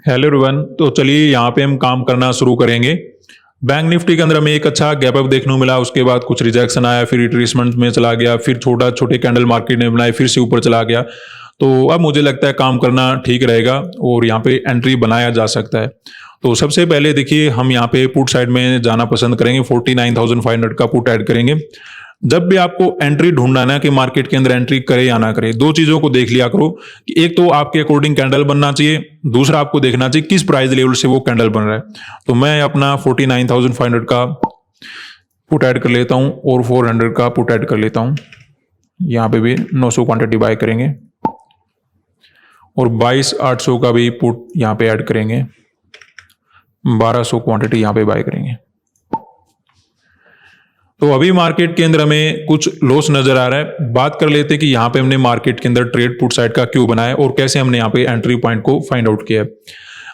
Hello everyone. तो चलिए यहाँ पे हम काम करना शुरू करेंगे। बैंक निफ्टी के अंदर हमें एक अच्छा गैप अप देखने को मिला, उसके बाद कुछ रिजेक्शन आया, फिर रिट्रेसमेंट में चला गया, फिर छोटा छोटे कैंडल मार्केट ने बनाए, फिर से ऊपर चला गया। तो अब मुझे लगता है काम करना ठीक रहेगा और यहाँ पे एंट्री बनाया जा सकता है। तो सबसे पहले देखिए हम यहाँ पे पुट साइड में जाना पसंद करेंगे, 49,500 का पुट ऐड करेंगे। जब भी आपको एंट्री ढूंढना ना कि मार्केट के अंदर एंट्री करे या ना करे, दो चीजों को देख लिया करो कि एक तो आपके अकॉर्डिंग कैंडल बनना चाहिए, दूसरा आपको देखना चाहिए किस प्राइस लेवल से वो कैंडल बन रहा है। तो मैं अपना 49,500 का पुट ऐड कर लेता हूं और 400 का पुट ऐड कर लेता हूं। यहाँ पे भी 900 क्वांटिटी बाय करेंगे और 22,800 का भी पुट यहाँ पे ऐड करेंगे, 1200 क्वांटिटी यहाँ पे बाय करेंगे। तो अभी मार्केट के अंदर हमें कुछ लॉस नजर आ रहा है। बात कर लेते हैं कि यहाँ पे हमने मार्केट के अंदर ट्रेड पुट साइड का क्यों बनाया और कैसे हमने यहाँ पे एंट्री पॉइंट को फाइंड आउट किया।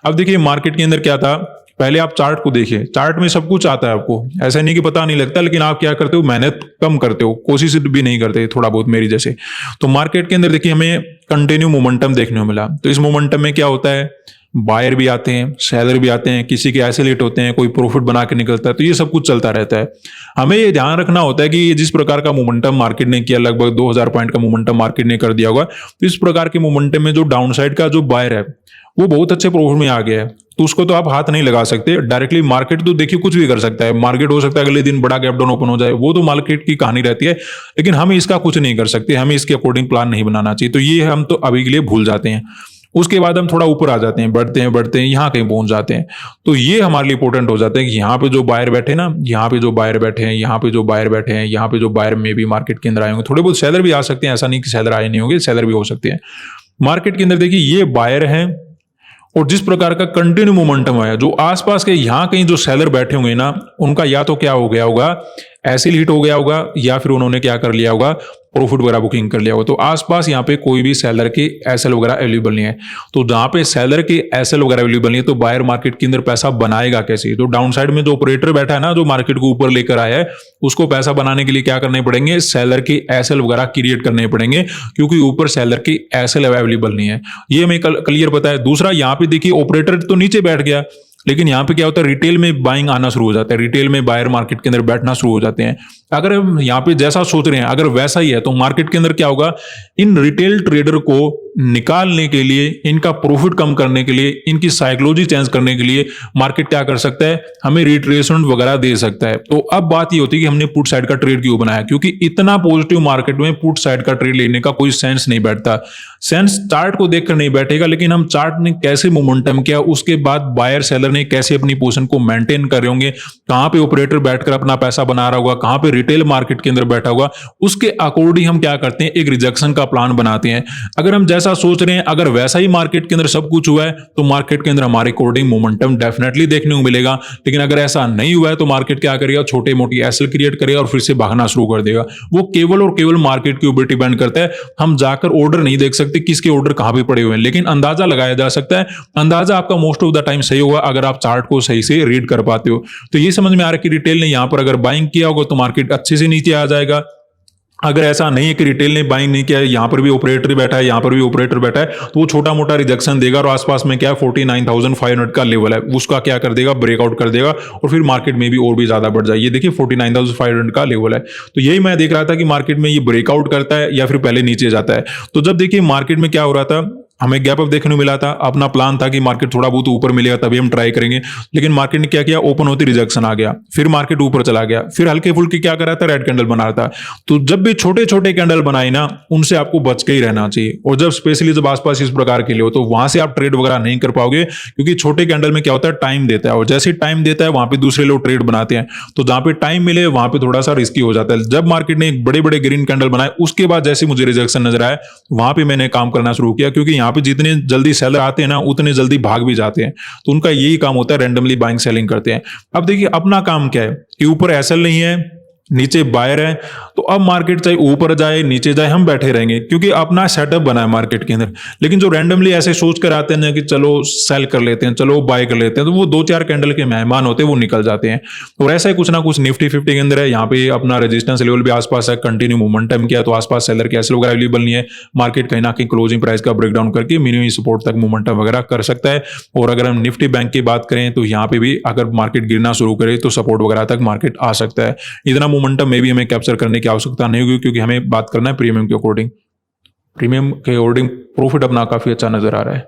अब देखिए मार्केट के अंदर क्या था, पहले आप चार्ट को देखिए। चार्ट में सब कुछ आता है आपको, ऐसा नहीं कि पता नहीं लगता, लेकिन आप क्या करते हो, मेहनत कम करते हो, कोशिश भी नहीं करते थोड़ा बहुत मेरी जैसे। तो मार्केट के अंदर देखिए हमें कंटिन्यू मोमेंटम देखने को मिला। तो इस मोमेंटम में क्या होता है, बायर भी आते हैं, सेलर भी आते हैं, किसी के ऐसे लेट होते हैं, कोई प्रॉफिट बना के निकलता है। तो ये सब कुछ चलता रहता है। हमें ये ध्यान रखना होता है कि ये जिस प्रकार का मोमेंटम मार्केट ने किया, लगभग 2000 पॉइंट का मोमेंटम मार्केट ने कर दिया होगा, तो इस प्रकार के मोमेंटम में जो डाउन साइड का जो बायर है वो बहुत अच्छे प्रॉफिट में आ गया है। तो उसको तो आप हाथ नहीं लगा सकते डायरेक्टली। मार्केट तो देखिए कुछ भी कर सकता है, मार्केट हो सकता है अगले दिन बड़ा गैप डाउन ओपन हो जाए, वो तो मार्केट की कहानी रहती है, लेकिन हम इसका कुछ नहीं कर सकते। हमें इसके अकॉर्डिंग प्लान नहीं बनाना चाहिए। तो ये हम तो अभी के लिए भूल जाते हैं। उसके बाद हम थोड़ा ऊपर आ जाते हैं, बढ़ते हैं यहाँ कहीं पहुंच जाते हैं। तो ये हमारे लिए इंपॉर्टेंट हो जाता है कि यहाँ पे जो बायर बैठे ना, यहाँ पे जो बायर बैठे हैं, यहाँ पे जो बायर बैठे हैं, यहाँ पे जो बायर में भी मार्केट के अंदर आए होंगे, थोड़े बहुत सेलर भी आ सकते हैं, ऐसा नहीं कि सेलर आए नहीं होंगे, सेलर भी हो सकते हैं। मार्केट के अंदर देखिए ये बायर हैं और जिस प्रकार का कंटिन्यू मोमेंटम आया, जो आसपास के यहाँ कहीं जो सेलर बैठे होंगे ना, उनका या तो क्या हो गया होगा, ऐसे हिट हो गया होगा, या फिर उन्होंने क्या कर लिया होगा, प्रॉफिट वगैरह बुकिंग कर लिया होगा। तो आसपास यहाँ पे कोई भी सेलर के एसएल वगैरह अवेलेबल नहीं है। तो जहां पे सेलर के एसएल वगैरह अवेलेबल नहीं है, तो बायर मार्केट के अंदर पैसा बनाएगा कैसे। तो डाउन साइड में जो ऑपरेटर बैठा है ना, जो मार्केट को ऊपर लेकर आया है, उसको पैसा बनाने के लिए क्या करने पड़ेंगे, सेलर के एसएल वगैरह क्रिएट करने पड़ेंगे, क्योंकि ऊपर सेलर के एसएल अवेलेबल नहीं है। ये हमें क्लियर पता है। दूसरा यहाँ पे देखिए ऑपरेटर तो नीचे बैठ गया, लेकिन यहाँ पे क्या होता है, रिटेल में बाइंग आना शुरू हो जाता है, रिटेल में बायर मार्केट के अंदर बैठना शुरू हो जाते हैं। अगर हम यहाँ पे जैसा सोच रहे हैं अगर वैसा ही है, तो मार्केट के अंदर क्या होगा, इन रिटेल ट्रेडर को निकालने के लिए, इनका प्रॉफिट कम करने के लिए, इनकी साइकोलॉजी चेंज करने के लिए मार्केट क्या कर सकता है, हमें रिट्रेसमेंट वगैरह दे सकता है। तो अब बात ये होती है कि हमने पुट साइड का ट्रेड क्यों बनाया, क्योंकि इतना पॉजिटिव मार्केट में पुट साइड का ट्रेड लेने का कोई सेंस नहीं बैठता। सेंस चार्ट को देखकर नहीं बैठेगा, लेकिन हम चार्ट ने कैसे मोमेंटम किया, उसके बाद बायर सेलर ने कैसे अपनी पोजीशन को मेंटेन कर रहे होंगे, कहां पे ऑपरेटर बैठकर अपना पैसा बना रहा होगा, कहां पे रिटेल मार्केट के अंदर बैठा होगा, उसके अकॉर्डिंग हम क्या करते हैं, एक रिजेक्शन का प्लान बनाते हैं। अगर हम जैसा सोच रहे हैं अगर वैसा ही मार्केट के अंदर सब कुछ हुआ है, तो मार्केट के अंदर हमारे अकॉर्डिंग मोमेंटम डेफिनेटली देखने को मिलेगा। लेकिन अगर ऐसा नहीं हुआ है, तो मार्केट क्या करेगा, छोटे मोटी एसएल क्रिएट करेगा और फिर से भागना शुरू कर देगा। वो केवल और केवल मार्केट के ऊपर डिपेंड करता है। हम जाकर ऑर्डर नहीं देख सकते किसके ऑर्डर कहां पे पड़े हुए हैं, लेकिन अंदाजा लगाया जा सकता है। अंदाजा आपका मोस्ट ऑफ द टाइम सही होगा अगर आप चार्ट को सही से रीड कर पाते हो। तो ये समझ में आ रहा है कि रिटेल ने यहां पर अगर बाइंग किया होगा, तो मार्केट अच्छे से नीचे आ जाएगा। अगर ऐसा नहीं है कि रिटेल ने बाइंग नहीं किया है, यहां पर भी ऑपरेटर बैठा है, यहां पर भी ऑपरेटर बैठा है, तो वो छोटा मोटा रिजेक्शन देगा और आसपास में क्या है, 49,500 का लेवल है, उसका क्या कर देगा, ब्रेकआउट कर देगा और फिर मार्केट में भी और भी ज्यादा बढ़ जाए। ये देखिए 49,500 का लेवल है। तो यही मैं देख रहा था कि मार्केट में ये ब्रेकआउट करता है या फिर पहले नीचे जाता है। तो जब देखिए मार्केट में क्या हो रहा था, हमें गैप अप देखने को मिला था, अपना प्लान था कि मार्केट थोड़ा बहुत ऊपर मिलेगा तभी हम ट्राई करेंगे, लेकिन मार्केट ने क्या किया, ओपन होती रिजेक्शन आ गया, फिर मार्केट ऊपर चला गया, फिर हल्के फुल्के क्या कर रहा था, रेड कैंडल बना रहा था। तो जब भी छोटे छोटे कैंडल बनाए ना, उनसे आपको बच के ही रहना चाहिए। और जब स्पेशली जब आसपास इस प्रकार के लिए हो, तो वहां से आप ट्रेड वगैरह नहीं कर पाओगे, क्योंकि छोटे कैंडल में क्या होता है, टाइम देता है, और जैसे टाइम देता है वहां पे दूसरे लोग ट्रेड बनाते हैं। तो जहां पे टाइम मिले वहां पे थोड़ा सा रिस्की हो जाता है। जब मार्केट ने एक बड़े बड़े ग्रीन कैंडल बनाए, उसके बाद जैसे मुझे रिजेक्शन नजर आया, वहां पे मैंने काम करना शुरू किया, क्योंकि यहाँ पे जितने जल्दी सेलर आते हैं ना, उतने जल्दी भाग भी जाते हैं। तो उनका यही काम होता है, रैंडमली बाइंग सेलिंग करते हैं। अब देखिए अपना काम क्या है कि ऊपर एसएल नहीं है, नीचे बायर है, तो अब मार्केट चाहे ऊपर जाए नीचे जाए हम बैठे रहेंगे, क्योंकि अपना सेटअप बना है मार्केट के अंदर। लेकिन जो रैंडमली ऐसे सोच कर आते हैं ना कि चलो सेल कर लेते हैं, चलो बाय कर लेते हैं, तो वो 2-4 कैंडल के मेहमान होते हैं, वो निकल जाते हैं। और ऐसा ही कुछ ना कुछ निफ्टी 50 के अंदर है। यहाँ पे अपना रेजिस्टेंस लेवल भी आसपास है, कंटिन्यू मोमेंटम किया तो आसपास सेलर के एसएल वगैरह अवेलेबल नहीं है। मार्केट कहीं ना कहीं क्लोजिंग प्राइस का ब्रेकडाउन करके मिनिमम सपोर्ट तक मोमेंटम वगैरह कर सकता है। और अगर हम निफ्टी बैंक की बात करें तो यहाँ पे भी अगर मार्केट गिरना शुरू करे तो सपोर्ट वगैरह तक मार्केट आ सकता है। इतना मोमेंटम में भी हमें कैप्चर करने की आवश्यकता नहीं होगी, क्योंकि हमें बात करना है प्रीमियम के अकॉर्डिंग। प्रीमियम के अकॉर्डिंग प्रॉफिट अपना काफी अच्छा नजर आ रहा है।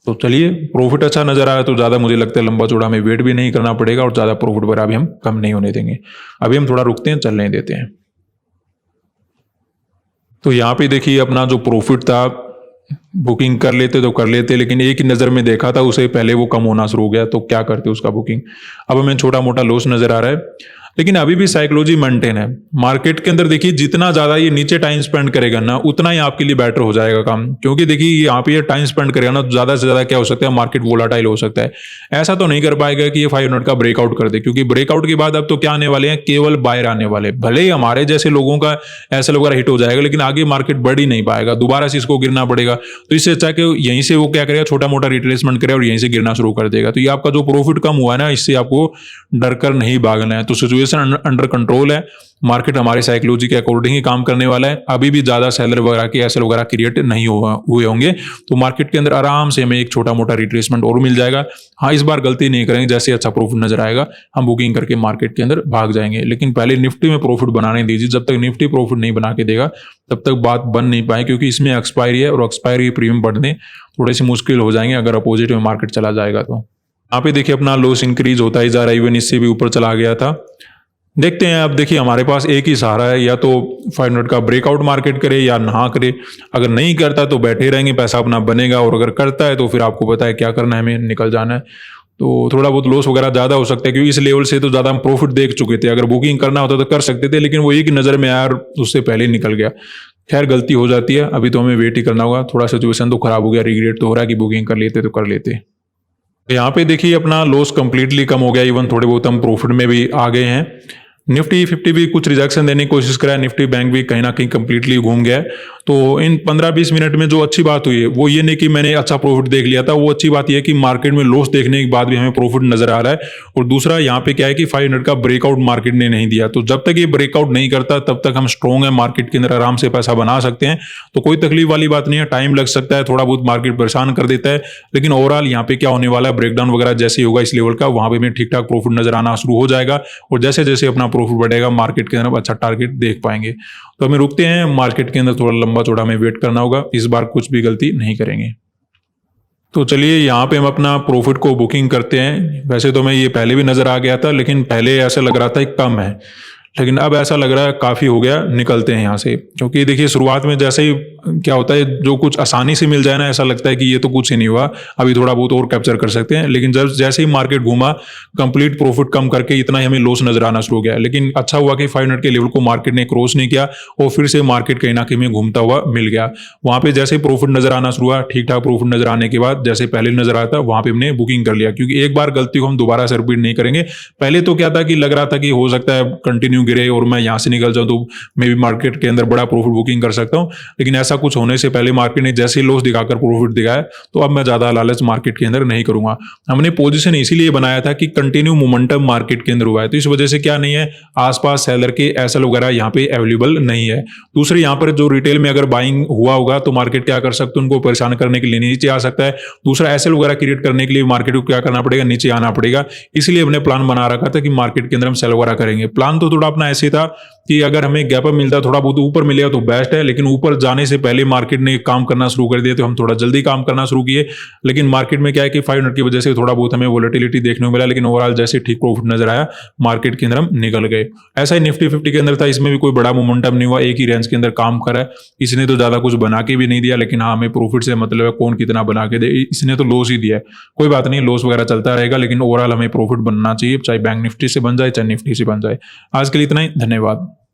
तो चलिए, प्रॉफिट अच्छा नजर आ रहा है तो ज्यादा मुझे लगता है लंबा चौड़ा हमें वेट भी नहीं करना पड़ेगा और ज्यादा प्रॉफिट वगैरह भी हम कम नहीं होने देंगे। अभी हम थोड़ा रुकते हैं, चलने देते हैं। तो यहाँ पे देखिए अपना जो प्रॉफिट था, बुकिंग कर लेते तो कर लेते, लेकिन एक ही नज़र में देखा था उसे पहले वो कम होना शुरू हो गया, तो क्या करते उसका बुकिंग। अब हमें छोटा मोटा लॉस नजर आ रहा है, लेकिन अभी भी साइकोलॉजी मेंटेन है। मार्केट के अंदर देखिए जितना ज्यादा ये नीचे टाइम स्पेंड करेगा ना, उतना ही आपके लिए बेटर हो जाएगा काम। क्योंकि देखिए यहाँ पे ये टाइम स्पेंड करेगा ना, तो ज्यादा से ज्यादा क्या हो सकता है, मार्केट वोलाटाइल हो सकता है। ऐसा तो नहीं कर पाएगा कि ये 500 का ब्रेकआउट कर दे, क्योंकि ब्रेकआउट के बाद अब तो क्या आने वाले हैं, केवल बायर आने वाले। भले ही हमारे जैसे लोगों का ऐसा वगैरह हिट हो जाएगा, लेकिन आगे मार्केट बढ़ ही नहीं पाएगा, दोबारा से इसको गिरना पड़ेगा। तो इससे अच्छा कि यहीं से वो क्या करेगा, छोटा मोटा रिट्रेसमेंट करे और यहीं से गिरना शुरू कर देगा। तो ये आपका जो प्रॉफिट कम हुआ है ना, इससे आपको डर कर नहीं भागना है। तो सिचुएशन अंडर कंट्रोल है, मार्केट हमारी साइकोलॉजी के अकॉर्डिंग ही काम करने वाला है। अभी भी ज्यादा सेलर वगैरह के एसएल वगैरह क्रिएट नहीं हुए होंगे, तो मार्केट के अंदर आराम से हमें एक छोटा मोटा रिट्रेसमेंट और मिल जाएगा। हाँ, इस बार गलती नहीं करेंगे, जैसे अच्छा प्रॉफिट नजर आएगा हम बुकिंग करके मार्केट के अंदर भाग जाएंगे। लेकिन पहले निफ्टी में प्रॉफिट बनाने दीजिए। जब तक निफ्टी प्रॉफिट नहीं बना के देगा तब तक बात बन नहीं पाए, क्योंकि इसमें एक्सपायरी है और एक्सपायरी प्रीमियम बढ़ने थोड़े से मुश्किल हो जाएंगे अगर अपोजिट में मार्केट चला जाएगा। तो यहाँ पे देखिए अपना लॉस इंक्रीज होता ही जा रहा है, इवन इससे भी ऊपर चला गया था। देखते हैं, अब देखिए हमारे पास एक ही सहारा है, या तो 500 का ब्रेकआउट मार्केट करे या ना करे। अगर नहीं करता तो बैठे रहेंगे, पैसा अपना बनेगा, और अगर करता है तो फिर आपको पता है क्या करना है, हमें निकल जाना है। तो थोड़ा बहुत लॉस वगैरह ज्यादा हो सकता है, क्योंकि इस लेवल से तो ज्यादा हम प्रॉफिट देख चुके थे। अगर बुकिंग करना होता तो कर सकते थे, लेकिन वो एक नजर में आया और उससे पहले ही निकल गया। खैर, गलती हो जाती है, अभी तो हमें वेट ही करना होगा। थोड़ा सिचुएशन तो खराब हो गया, रिग्रेट तो हो रहा है कि बुकिंग कर लेते तो कर लेते। यहाँ पे देखिए अपना लॉस कंप्लीटली कम हो गया, इवन थोड़े बहुत हम प्रॉफिट में भी आ गए हैं। निफ्टी 50 भी कुछ रिजेक्शन देने की कोशिश करा है, निफ्टी बैंक भी कहीं ना कहीं कंप्लीटली घूम गया है। तो इन 15-20 मिनट में जो अच्छी बात हुई है वो ये नहीं कि मैंने अच्छा प्रॉफिट देख लिया था, वो अच्छी बात यह है कि मार्केट में लॉस देखने के बाद भी हमें प्रॉफिट नजर आ रहा है। और दूसरा यहाँ पे क्या है कि 500 का ब्रेकआउट मार्केट ने नहीं दिया, तो जब तक ये ब्रेकआउट नहीं करता तब तक हम स्ट्रॉन्ग है, मार्केट के अंदर आराम से पैसा बना सकते हैं। तो कोई तकलीफ वाली बात नहीं है, टाइम लग सकता है, थोड़ा बहुत मार्केट परेशान कर देता है, लेकिन ओवरऑल यहाँ पे क्या होने वाला है, ब्रेकडाउन वगैरह जैसे ही होगा इस लेवल का, वहां पे हमें ठीक ठाक प्रॉफिट नजर आना शुरू हो जाएगा। और जैसे जैसे अपना प्रॉफिट बढ़ेगा मार्केट के अंदर अच्छा टारगेट देख पाएंगे। तो हमें रुकते हैं, मार्केट के अंदर थोड़ा लंबा चौड़ा हमें वेट करना होगा, इस बार कुछ भी गलती नहीं करेंगे। तो चलिए यहाँ पे हम अपना प्रॉफिट को बुकिंग करते हैं। वैसे तो मैं ये पहले भी नजर आ गया था, लेकिन पहले ऐसा लग रहा था कि कम है, लेकिन अब ऐसा लग रहा है काफी हो गया। निकलते हैं यहाँ से, क्योंकि देखिए शुरुआत में जैसे ही क्या होता है, जो कुछ आसानी से मिल जाए ना, ऐसा लगता है कि ये तो कुछ ही नहीं हुआ, अभी थोड़ा बहुत और कैप्चर कर सकते हैं। लेकिन जब जैसे ही मार्केट घूमा, कंप्लीट प्रॉफिट कम करके इतना ही हमें लॉस नजर आना शुरू हो गया। लेकिन अच्छा हुआ कि 500 के लेवल को मार्केट ने क्रॉस नहीं किया और फिर से मार्केट कहीं ना कहीं में घूमता हुआ मिल गया। वहां पे जैसे ही प्रॉफिट नजर आना शुरू हुआ, ठीक ठाक प्रॉफिट नजर आने के बाद जैसे पहले नजर आता वहां पे हमने बुकिंग कर लिया, क्योंकि एक बार गलती को हम दोबारा से रिपीट नहीं करेंगे। पहले तो क्या था कि लग रहा था कि हो सकता है कंटिन्यू गिरे और मैं यहां से निकल जाऊं, तो मे भी मार्केट के अंदर बड़ा प्रॉफिट बुकिंग कर सकता हूं, लेकिन ऐसा कुछ होने से पहले मार्केट ने जैसे ही लॉस दिखाकर प्रॉफिट दिखाया, तो अब मैं ज्यादा लालच मार्केट के अंदर नहीं करूंगा। हमने पोजीशन इसीलिए बनाया था कि कंटिन्यू मोमेंटम मार्केट के अंदर हुआ है, तो इस वजह से क्या नहीं है, आसपास सेलर के एसएल वगैरह यहाँ पे अवेलेबल नहीं है। दूसरे यहाँ पर जो रिटेल में अगर बाइंग हुआ होगा तो मार्केट क्या कर सकते हैं, उनको परेशान करने के लिए नीचे आ सकता है। दूसरा एसएल वगैरह क्रिएट करने के लिए मार्केट को क्या करना पड़ेगा, नीचे आना पड़ेगा। इसलिए हमने प्लान बना रखा था कि मार्केट के अंदर हम सेल वगैरह करेंगे। प्लान तो थोड़ा अपना ऐसे था कि अगर हमें गैप अप मिलता, थोड़ा बहुत ऊपर मिलेगा तो बेस्ट है, लेकिन ऊपर जाने से पहले मार्केट ने काम करना शुरू कर दिया, तो हम थोड़ा जल्दी काम करना शुरू किए। लेकिन मार्केट में क्या है कि 500 की वजह से थोड़ा बहुत हमें वोलेटिलिटी देखने को मिला, लेकिन ओवरऑल जैसे ठीक प्रॉफिट नजर आया मार्केट के अंदर हम निकल गए। ऐसा ही निफ्टी 50 के अंदर था, इसमें भी कोई बड़ा मोमेंटम नहीं हुआ, एक ही रेंज के अंदर काम करा। इसने तो ज्यादा कुछ बना के भी नहीं दिया, लेकिन हाँ, हमें प्रॉफिट से मतलब है कौन कितना बना के दे, इसने तो लॉस ही दिया है। कोई बात नहीं, लॉस वगैरह चलता रहेगा, लेकिन ओवरऑल हमें प्रॉफिट बनना चाहिए, चाहे बैंक निफ्टी से बन जाए चाहे निफ्टी से बन जाए। आज के लिए इतना ही, धन्यवाद।